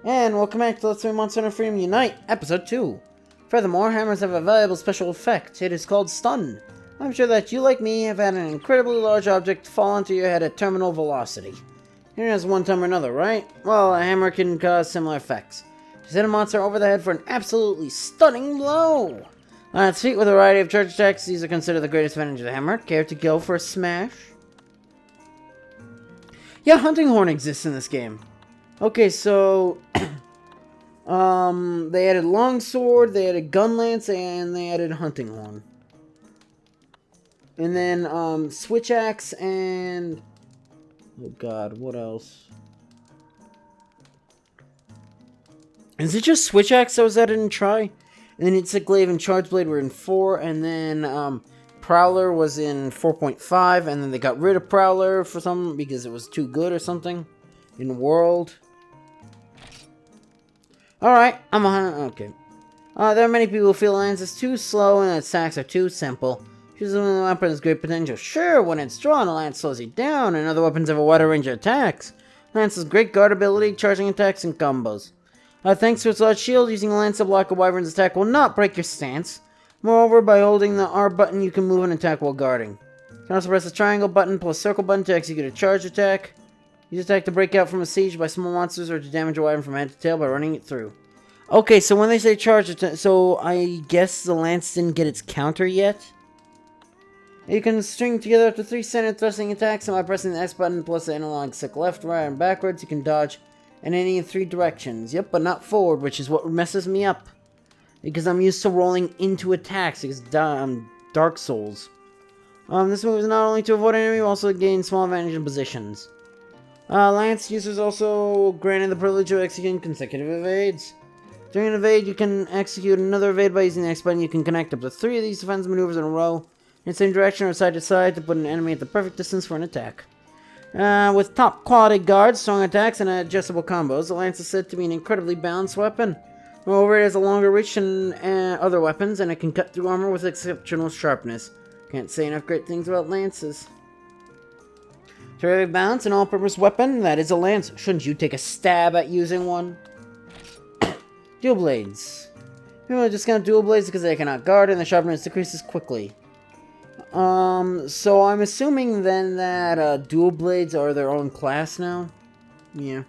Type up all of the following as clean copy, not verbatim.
And welcome back to Let's Play Monster Hunter Freedom Unite, Episode 2. Furthermore, hammers have a valuable special effect. It is called Stun. I'm sure that you, like me, have had an incredibly large object fall onto your head at terminal velocity. Here has one time or another, right? Well, a hammer can cause similar effects. Just hit a monster over the head for an absolutely stunning blow. On its feet with a variety of charge attacks, these are considered the greatest advantage of the hammer. Care to go for a smash? Yeah, Hunting Horn exists in this game. Okay, so they added Longsword, they added Gun Lance, and they added Hunting Horn. And then Switch Axe and oh god, what else? Is it just Switch Axe that was added in Try? And then Insect Glaive and Charge Blade were in 4, and then Prowler was in 4.5, and then they got rid of Prowler for some because it was too good or something in World. Alright, okay. There are many people who feel Lance is too slow and attacks are too simple. Choosing one weapon has great potential. Sure, when it's drawn, a Lance slows you down, and other weapons have a wider range of attacks. Lance has great guard ability, charging attacks, and combos. Thanks to its large shield, using a Lance to block a Wyvern's attack will not break your stance. Moreover, by holding the R button, you can move and attack while guarding. You can also press the triangle button plus circle button to execute a charge attack. Use attack to break out from a siege by small monsters or to damage a Wyvern from head to tail by running it through. Okay, so when they say charge attack, so I guess the Lance didn't get its counter yet? You can string together up to 3 standard thrusting attacks, and by pressing the X button plus the analog stick left, right, and backwards, you can dodge in any of 3 directions. Yep, but not forward, which is what messes me up. Because I'm used to rolling into attacks, because Dark Souls. This move is not only to avoid an enemy, but also gain small advantage in positions. Lance users also granted the privilege of executing consecutive evades. During an evade, you can execute another evade by using the X button. You can connect up to 3 of these defense maneuvers in a row, in the same direction or side to side, to put an enemy at the perfect distance for an attack. With top quality guards, strong attacks, and adjustable combos, the Lance is said to be an incredibly balanced weapon. Moreover, it has a longer reach than other weapons, and it can cut through armor with exceptional sharpness. Can't say enough great things about Lances. Terrific balance, an all-purpose weapon, that is a Lance. Shouldn't you take a stab at using one? Dual Blades. People discount Dual Blades because they cannot guard, and the sharpness decreases quickly. So I'm assuming then that Dual Blades are their own class now? Yeah.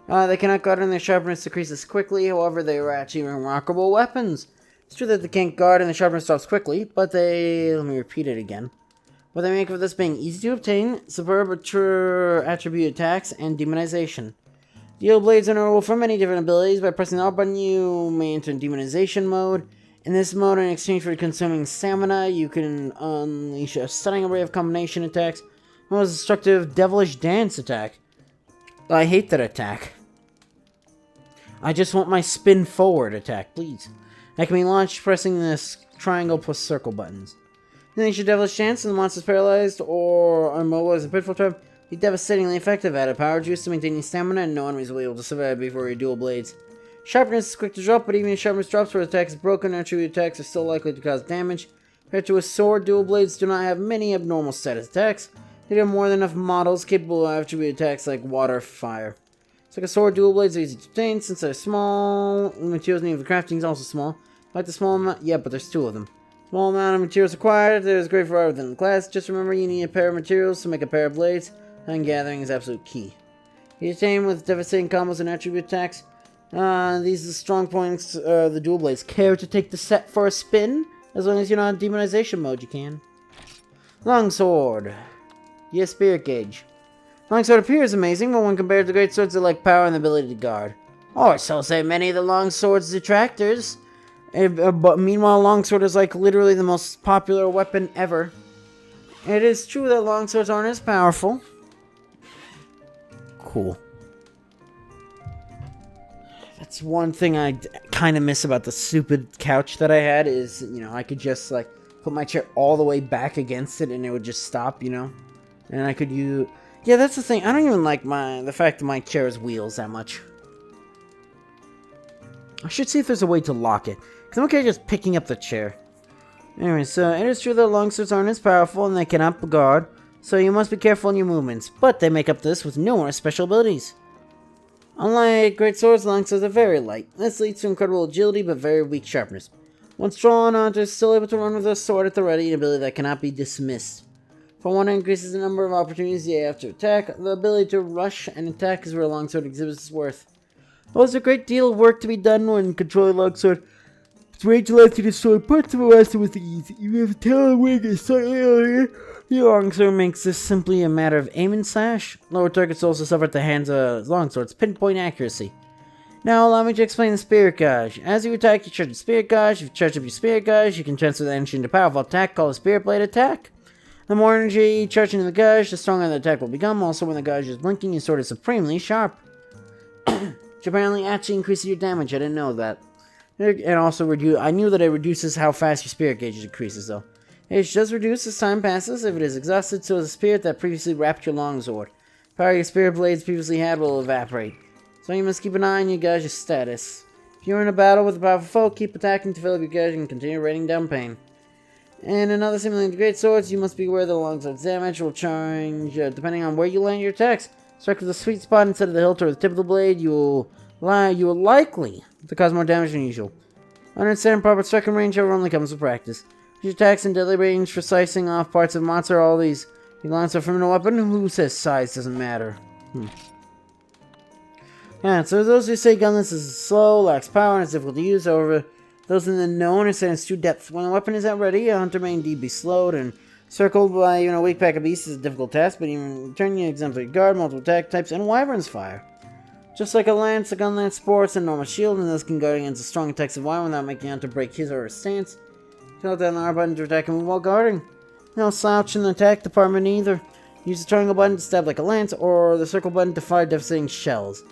They cannot guard and their sharpness decreases quickly, however they are actually remarkable weapons. It's true that they can't guard and the sharpness drops quickly, but let me repeat it again. What they make of this being easy to obtain, superb attribute attacks, and demonization. Dual Blades are notable for many different abilities. By pressing the R button, you may enter demonization mode. In this mode, in exchange for consuming stamina, you can unleash a stunning array of combination attacks. Most destructive Devilish Dance attack. I hate that attack. I just want my spin forward attack, please. That can be launched pressing this triangle plus circle buttons. Unleash your Devilish Dance and the monster is paralyzed or immobile as a pitfall trap. Be devastatingly effective. Add a power juice to maintain your stamina, and no enemies will be able to survive before your Dual Blades. Sharpness is quick to drop, but even if sharpness drops where the attack is broken, attribute attacks are still likely to cause damage. Compared to a sword, Dual Blades do not have many abnormal status attacks. They have more than enough models capable of attribute attacks like water, fire. It's like a sword, Dual Blades are easy to obtain since they're small. The materials needed for crafting is also small. Like the small amount, yeah, but there's 2 of them. Small amount of materials required. There's great variety within the class. Just remember, you need a pair of materials to make a pair of blades. And gathering is absolute key. You attain with devastating combos and attribute attacks. These are the strong points. The Dual Blades. Care to take the set for a spin? As long as you're not in demonization mode, you can. Longsword. Yes, Spirit Gauge. Longsword appears amazing, but when compared to great swords, they lack power and the ability to guard. Or so say many of the Longsword's detractors. But meanwhile, Longsword is like literally the most popular weapon ever. It is true that Longswords aren't as powerful. Cool. That's one thing I kind of miss about the stupid couch that I had is, you know, I could just, like, put my chair all the way back against it and it would just stop, you know? And I could use... Yeah, that's the thing. I don't even like the fact that my chair has wheels that much. I should see if there's a way to lock it. Because I'm okay just picking up the chair. Anyway, so it is true that longswords aren't as powerful and they cannot guard. So you must be careful in your movements. But they make up this with numerous special abilities. Unlike great swords, long swords are very light. This leads to incredible agility but very weak sharpness. Once drawn, Hunter is still able to run with a sword at the ready, an ability that cannot be dismissed. For one, it increases the number of opportunities you have to attack. The ability to rush and attack is where a longsword exhibits its worth. There was a great deal of work to be done when controlling longsword. Its range allows you to destroy parts of a weapon with ease. Even if the tail and wing is slightly earlier, the longsword makes this simply a matter of aim and slash. Lower targets also suffer at the hands of longsword's pinpoint accuracy. Now allow me to explain the Spirit Gauge. As you attack, you charge the Spirit Gauge. If you charge up your Spirit Gauge, you can transfer the energy into powerful attack called a Spirit Blade attack. The more energy you charge into the gauge, the stronger the attack will become. Also, when the gauge is blinking, your sword is supremely sharp. Which apparently actually increases your damage. I didn't know that. And also, I knew that it reduces how fast your Spirit Gauge decreases, though. It does reduce as time passes. If it is exhausted, so is the spirit that previously wrapped your longsword. Power your Spirit Blades previously had will evaporate. So you must keep an eye on your gauge's status. If you're in a battle with a powerful foe, keep attacking to fill up your gauge and continue raining down pain. And another similar to great swords, you must be aware that the longsword's damage will change depending on where you land your attacks. Strike with a sweet spot instead of the hilt or the tip of the blade, you will likely to cause more damage than usual. Understand proper striking range, however, only comes with practice. Use attacks in deadly range for slicing off parts of monster. All these belongs to a feminine weapon. Who says size doesn't matter? Yeah, so those who say gunless is slow, lacks power, and is difficult to use, however, those in the know understand its true depth. When a weapon is at ready, a hunter may indeed be slowed and circled by a weak pack of beasts is a difficult task, but even turning your exemplary guard, multiple attack types, and wyvern's fire. Just like a lance, a gun lance sports an enormous shield, and this can guard against the strong attacks of wyvern without making the hunter break his or her stance. Hold down the R button to attack and move while guarding. No slouch in the attack department either. Use the triangle button to stab like a lance, or the circle button to fire devastating shells.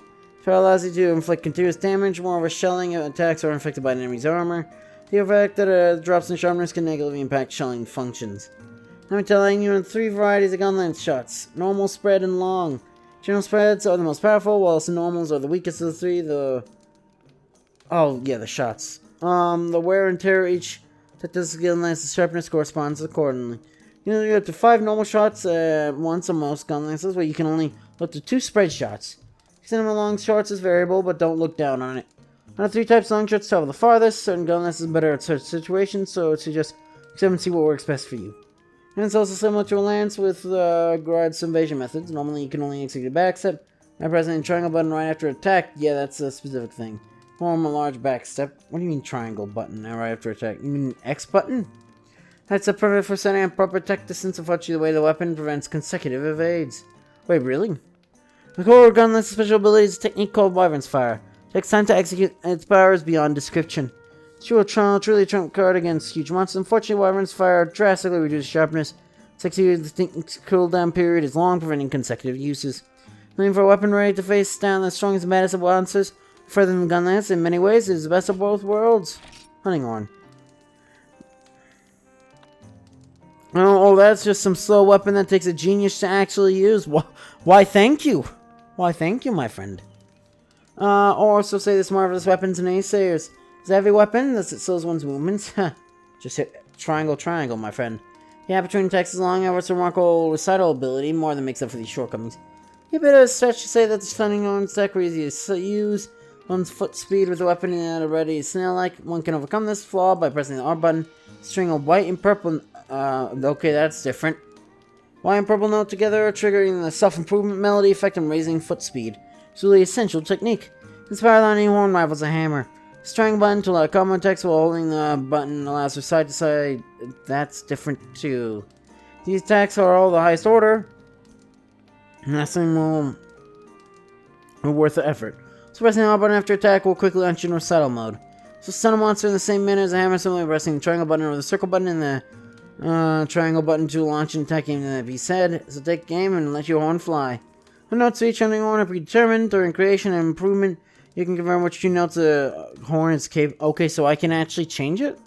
Fire allows you to inflict continuous damage. Moreover, shelling attacks are inflicted by an enemy's armor. The effect that drops in sharpness can negatively impact shelling functions. Let me telling you in 3 varieties of gun lance shots: normal, spread, and long. General spreads are the most powerful, whilst the normals are the weakest of the 3. The shots. The wear and tear each that does gun lance's sharpness corresponds accordingly. You can get up to 5 normal shots at once on most gun lances, but you can only up to 2 spread shots. Cinema long shots is variable, but don't look down on it. Out of 3 types, long shots travel the farthest. Certain gun lances are better at certain situations, so it's just accept and see what works best for you. And it's also similar to a lance with regards to invasion methods. Normally, you can only execute a backstep by pressing the triangle button right after attack. Yeah, that's a specific thing. Form a large backstep. What do you mean triangle button right after attack? You mean X button? That's a perfect for setting a proper attack distance of the way the weapon prevents consecutive evades. Wait, really? The core gun lance's special ability is a technique called Wyvern's Fire. It takes time to execute, and its power is beyond description. It's truly a trump card against huge monsters. Unfortunately, Wyvern's Fire drastically reduces sharpness. Its executed cooldown period is long, preventing consecutive uses. Looking for a weapon ready to face down the strongest and baddest of monsters, further than the gun lance, in many ways, it is the best of both worlds. Hunting horn. Oh, that's just some slow weapon that takes a genius to actually use. Why, thank you. Why, thank you, my friend. Also say this marvelous weapon's naysayers. It's a heavy weapon. Thus it slows one's movements. Just hit triangle, my friend. The gap between attacks is long, however, its remarkable recital ability more than makes up for these shortcomings. A bit of a stretch to say that the stunning on stack are easy to use. One's foot speed with the weapon at a ready is snail-like. One can overcome this flaw by pressing the R button. String of white and purple. Okay, that's different. White and purple note together are triggering the self-improvement melody effect and raising foot speed. It's really essential technique. This power-lining horn rivals a hammer. String button to allow combo attacks while holding the button allows for side to side. That's different too. These attacks are all the highest order. Nothing more worth the effort. So pressing the R button after attack will quickly launch you in recital mode. So stun a monster in the same manner as a hammer, similarly pressing the triangle button or the circle button and the triangle button to launch an attack aiming at the beast's head. So take aim and let your horn fly. The notes of each hunting horn are predetermined. During creation and improvement, you can confirm which 2 notes the horn is capable. Okay, so I can actually change it?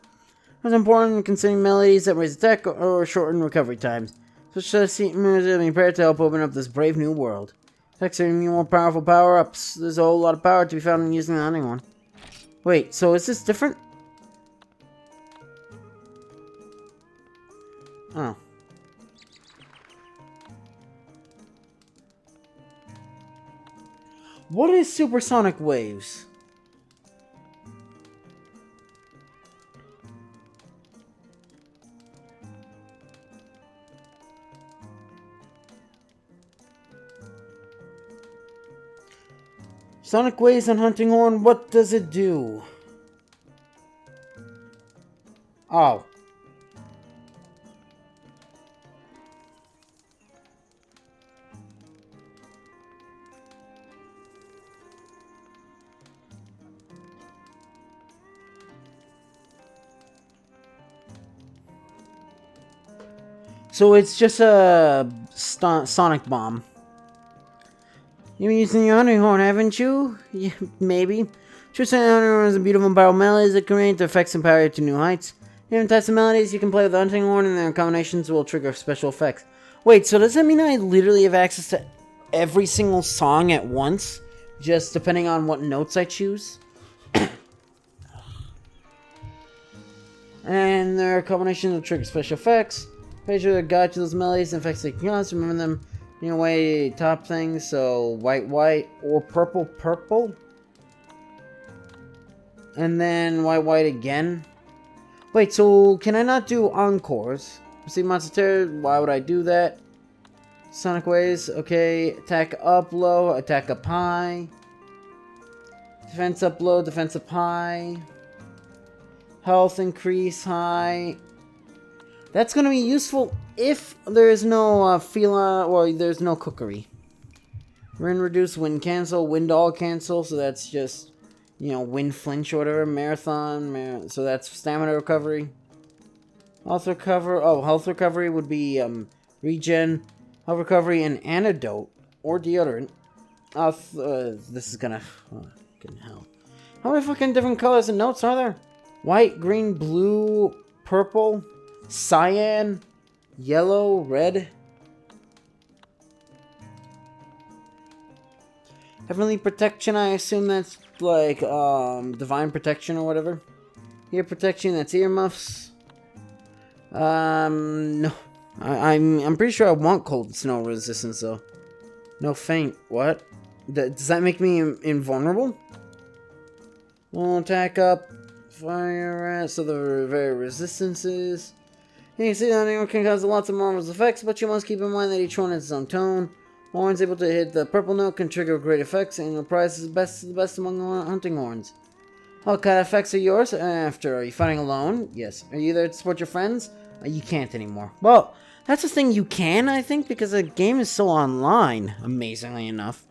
It's important in considering melodies that raise attack or shorten recovery times. So should seem prepared to help open up this brave new world. Exerting more powerful power-ups. There's a whole lot of power to be found in using the hunting horn. Wait, so is this different? Oh. What is supersonic waves? Sonic waves on hunting horn, what does it do? Oh. So it's just a sonic bomb. You've been using your hunting horn, haven't you? Yeah, maybe. True Hunting Horn is a beautiful barrel melodies that can range their effects and power to new heights. Different types of melodies you can play with the hunting horn, and their combinations will trigger special effects. Wait, so does that mean I literally have access to every single song at once? Just depending on what notes I choose? And their combinations will trigger special effects. Make sure to guide to those melodies and effects they can cause. Remember them in your way top things, so white, or purple. And then white again. Wait, so can I not do encores? See, Monster Terror, why would I do that? Sonic Waves, okay. Attack up low, attack up high. Defense up low, defense up high. Health increase high. That's going to be useful if there is no there's no cookery. Wind reduce, wind cancel, wind all cancel, so that's just, wind flinch or whatever. Marathon, so that's stamina recovery. Health recovery would be regen, health recovery, and antidote, or deodorant. This is gonna, fucking hell. How many fucking different colors and notes are there? White, green, blue, purple, cyan, yellow, red. Heavenly protection, I assume that's like divine protection or whatever. Ear protection, that's earmuffs. No. I'm pretty sure I want cold and snow resistance though. No faint. What? Does that make me invulnerable? Won't attack up. Fire, so the very resistances. You can see that anyone can cause lots of marvelous effects, but you must keep in mind that each one has its own tone. Horns able to hit the purple note can trigger great effects, and the prize is the best among the hunting horns. What kind of effects are yours? After, are you fighting alone? Yes. Are you there to support your friends? You can't anymore. Well, that's the thing, you can, I think, because the game is so online, amazingly enough.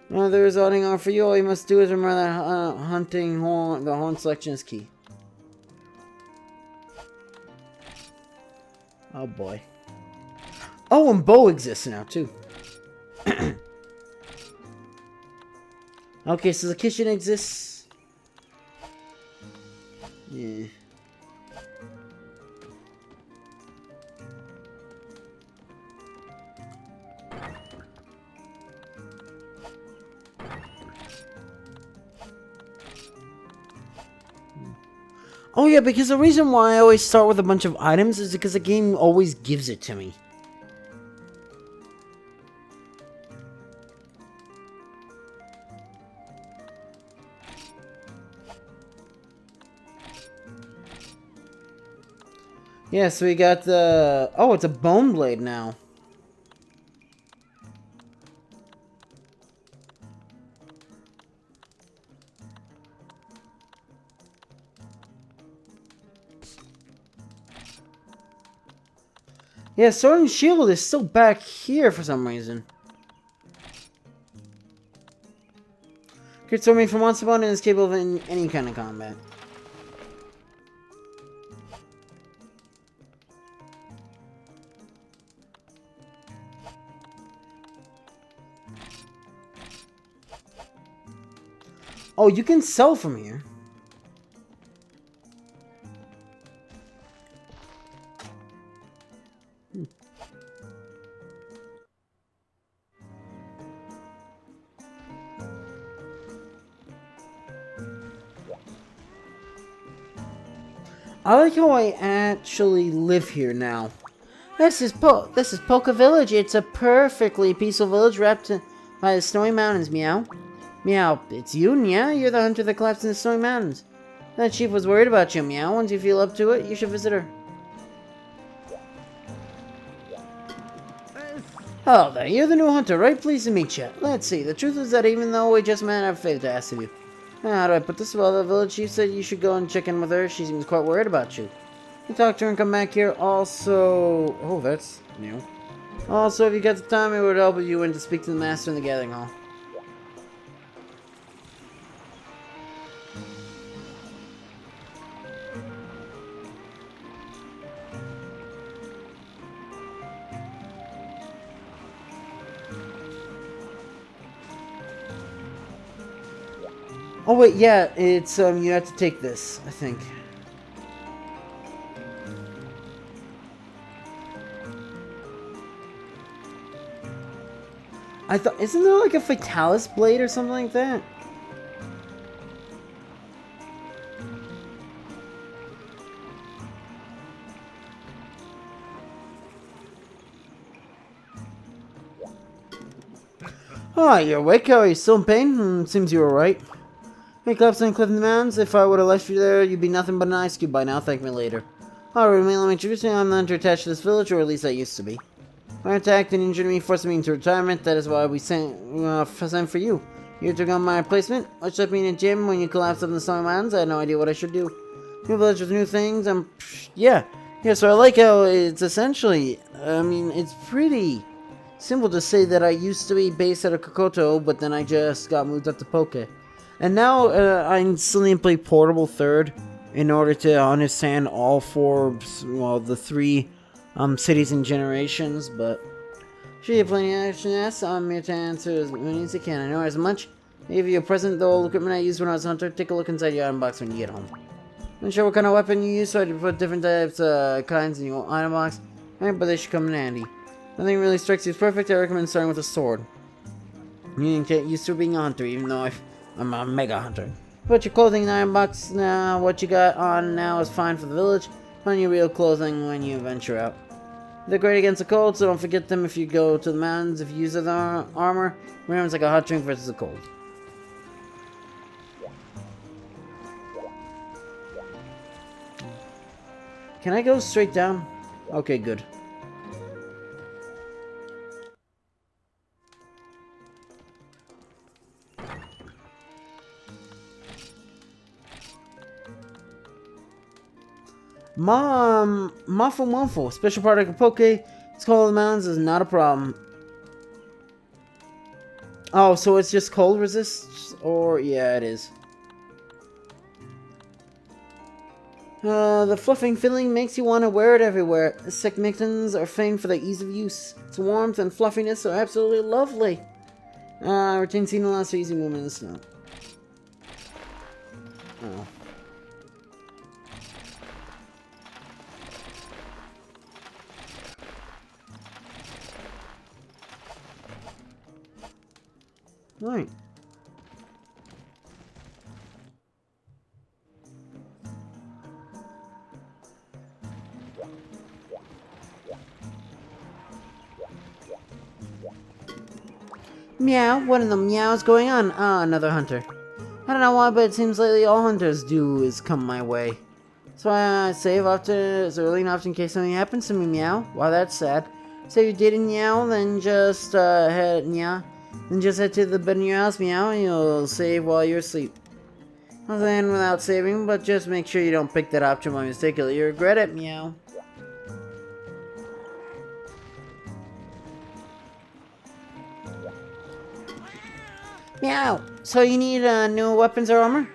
There is a hunting horn for you. All you must do is remember that hunting horn, the horn selection is key. Oh boy. Oh, and bow exists now too. Okay, so the kitchen exists. Yeah. Oh yeah, because the reason why I always start with a bunch of items is because the game always gives it to me. Yeah, so we got the... Oh, it's a bone blade now. Yeah, Sword and Shield is still back here for some reason. Crit sword made from monster bone and is capable of any kind of combat. Oh, you can sell from here. I like how I actually live here by Polka Village. It's a perfectly peaceful village wrapped by By the snowy mountains, meow. Meow, it's you, yeah? You're the hunter that collapsed in the snowy mountains. That chief was worried about you, meow. Once you feel up to it, you should visit her. Oh, there, you're the new hunter, right? Pleased to meet you. Let's see, the truth is that even though we just met, I have faith to ask of you. How do I put this? Well, the village chief said you should go and check in with her. She seems quite worried about you. You talk to her and come back here. Also... Oh, that's new. Also, if you got the time, it would help you in to speak to the master in the gathering hall. Oh wait, yeah, it's you have to take this, I think. I thought, isn't there like a Fatalis blade or something like that? Oh, you're awake? Are you still in pain? Seems you were right. Hey, collapsed on Cliff in the Mountains. If I would have left you there, you'd be nothing but an ice cube by now. Thank me later. Alright, let me introduce you. I'm the hunter attached to this village, or at least I used to be. When I attacked and injured me, forcing me into retirement. That is why we sent for you. You took on my replacement, which left me in a gym when you collapsed up in the Snowy Mountains. I had no idea what I should do. New village with new things. Yeah, so I like how it's essentially, I mean, it's pretty simple to say that I used to be based out of Kokoto, but then I just got moved up to Poke. And now I'm simply portable third in order to understand all four, well, the three cities and generations, but should you have plenty of action? Yes, I'm here to answer as many as I can. I know as much. I give you a present, the old equipment I used when I was a hunter. Take a look inside your item box when you get home. I'm not sure what kind of weapon you use, so I put different types kinds in your item box. Alright, but they should come in handy. Nothing really strikes you as perfect. I recommend starting with a sword. You didn't get used to being a hunter, even though I'm a mega hunter. Put your clothing in the iron box now. What you got on now is fine for the village. Find your real clothing when you venture out. They're great against the cold, so don't forget them if you go to the mountains. If you use other armor, remember it's like a hot drink versus a cold. Can I go straight down? Okay, good. Muffle Muffle, special product of Poke. It's cold in the mountains is not a problem. Oh, so it's just cold resist? Or, yeah, it is. The fluffing feeling makes you want to wear it everywhere. Sick mittens are famed for their ease of use. Its warmth and fluffiness are absolutely lovely. Retain scene allows for easy movement in the snow. Oh. Right. Meow, what in the meow is going on? Ah, another hunter. I don't know why, but it seems lately all hunters do is come my way. So I save after it's early enough in case something happens to me, meow. Wow, that's sad. So you didn't meow, then just head to the bed in your house, meow, and you'll save while you're asleep. I'll end without saving, but just make sure you don't pick that option by mistake, or you regret it, meow. Meow. So you need new weapons or armor?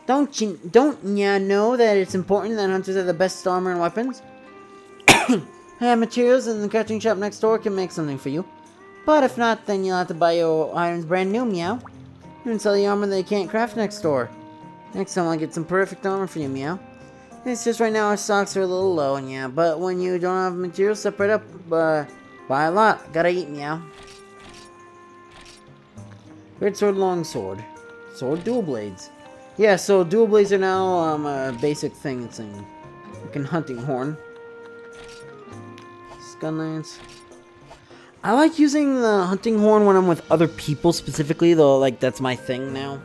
Don't you know that it's important that hunters have the best armor and weapons? I have materials in the crafting shop next door can make something for you. But if not, then you'll have to buy your items brand new, meow. You can sell the armor they can't craft next door. Next time I'll get some perfect armor for you, meow. It's just right now our stocks are a little low, and yeah, but when you don't have materials, separate up, buy a lot. Gotta eat, meow. Great sword, long sword. Sword, dual blades. Yeah, so dual blades are now a basic thing. It's in like a hunting horn. Gun lance. I like using the hunting horn when I'm with other people specifically, though, like, that's my thing now.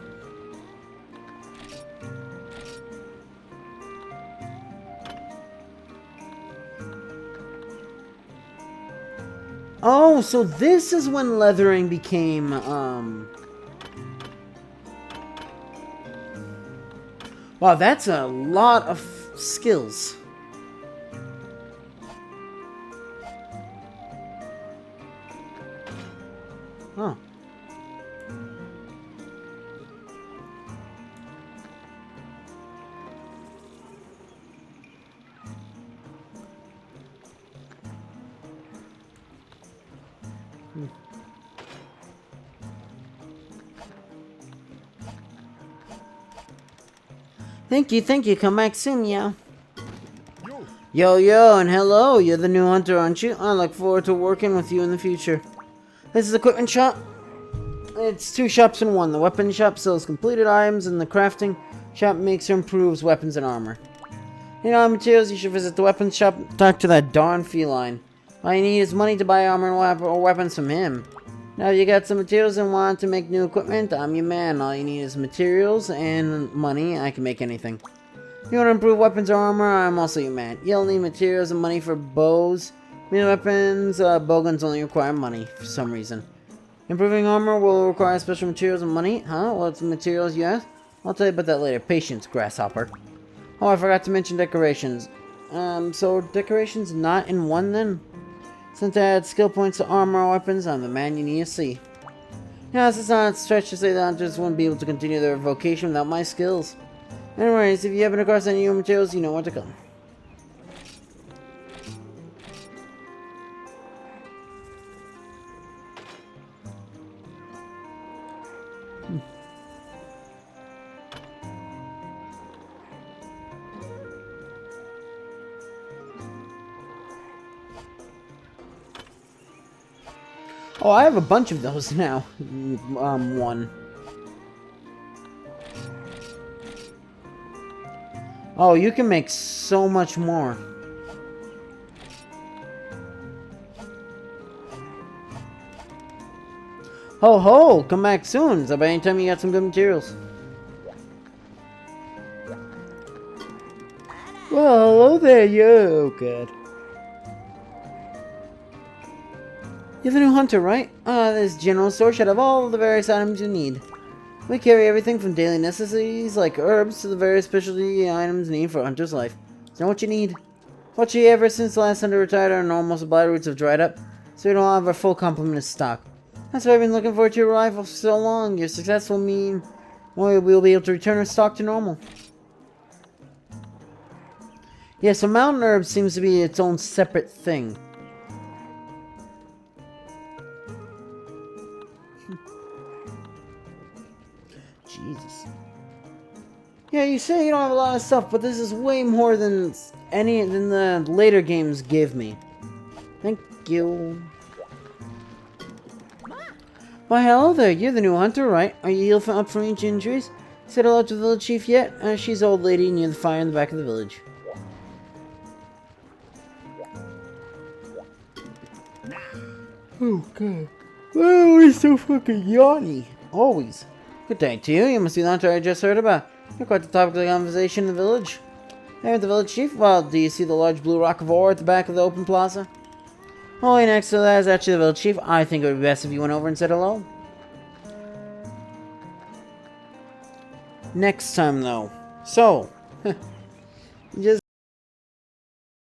Oh, so this is when leathering became, Wow, that's a lot of skills. Huh. Thank you. Come back soon, yo. Yo, and hello. You're the new hunter, aren't you? I look forward to working with you in the future. This is the equipment shop. It's 2 shops in one. The weapon shop sells completed items, and the crafting shop makes or improves weapons and armor. You know, materials, you should visit the weapons shop. Talk to that darn feline. All you need is money to buy armor or weapons from him. Now you got some materials and want to make new equipment, I'm your man. All you need is materials and money. I can make anything. You want to improve weapons or armor, I'm also your man. You'll need materials and money for bows. Melee weapons, bowguns only require money for some reason. Improving armor will require special materials and money. Huh? What's the materials you ask? I'll tell you about that later. Patience, grasshopper. Oh, I forgot to mention decorations. So decorations not in one then? Since I add skill points to armor or weapons, I'm the man you need to see. Yes, it's not a stretch to say that hunters wouldn't be able to continue their vocation without my skills. Anyways, if you happen across any new materials, you know where to come. Oh, I have a bunch of those now. One. Oh, you can make so much more. Ho ho! Come back soon. So by any time you got some good materials. Well, hello there, yo. Good. You're the new hunter, right? This general store should have all the various items you need. We carry everything from daily necessities like herbs to the various specialty items needed for a hunter's life. Know what you need. Fortunately, ever since the last hunter retired, our normal supply routes have dried up, so we don't have our full complement of stock. That's why I've been looking forward to your arrival for so long. Your success will mean we'll be able to return our stock to normal. Yeah, so mountain herbs seems to be its own separate thing. Jesus. Yeah, you say you don't have a lot of stuff, but this is way more than the later games gave me. Thank you. Why, hello there. You're the new hunter, right? Are you healed up from each injuries? Said hello to the village chief yet? She's an old lady near the fire in the back of the village. Oh, God. Oh, he's so fucking yawny. Always. Good day to you. You must be the hunter I just heard about. You're quite the topic of the conversation in the village. Hey, the village chief? Well, do you see the large blue rock of ore at the back of the open plaza? Oh, and next to that is actually the village chief. I think it would be best if you went over and said hello. Next time, though. So, just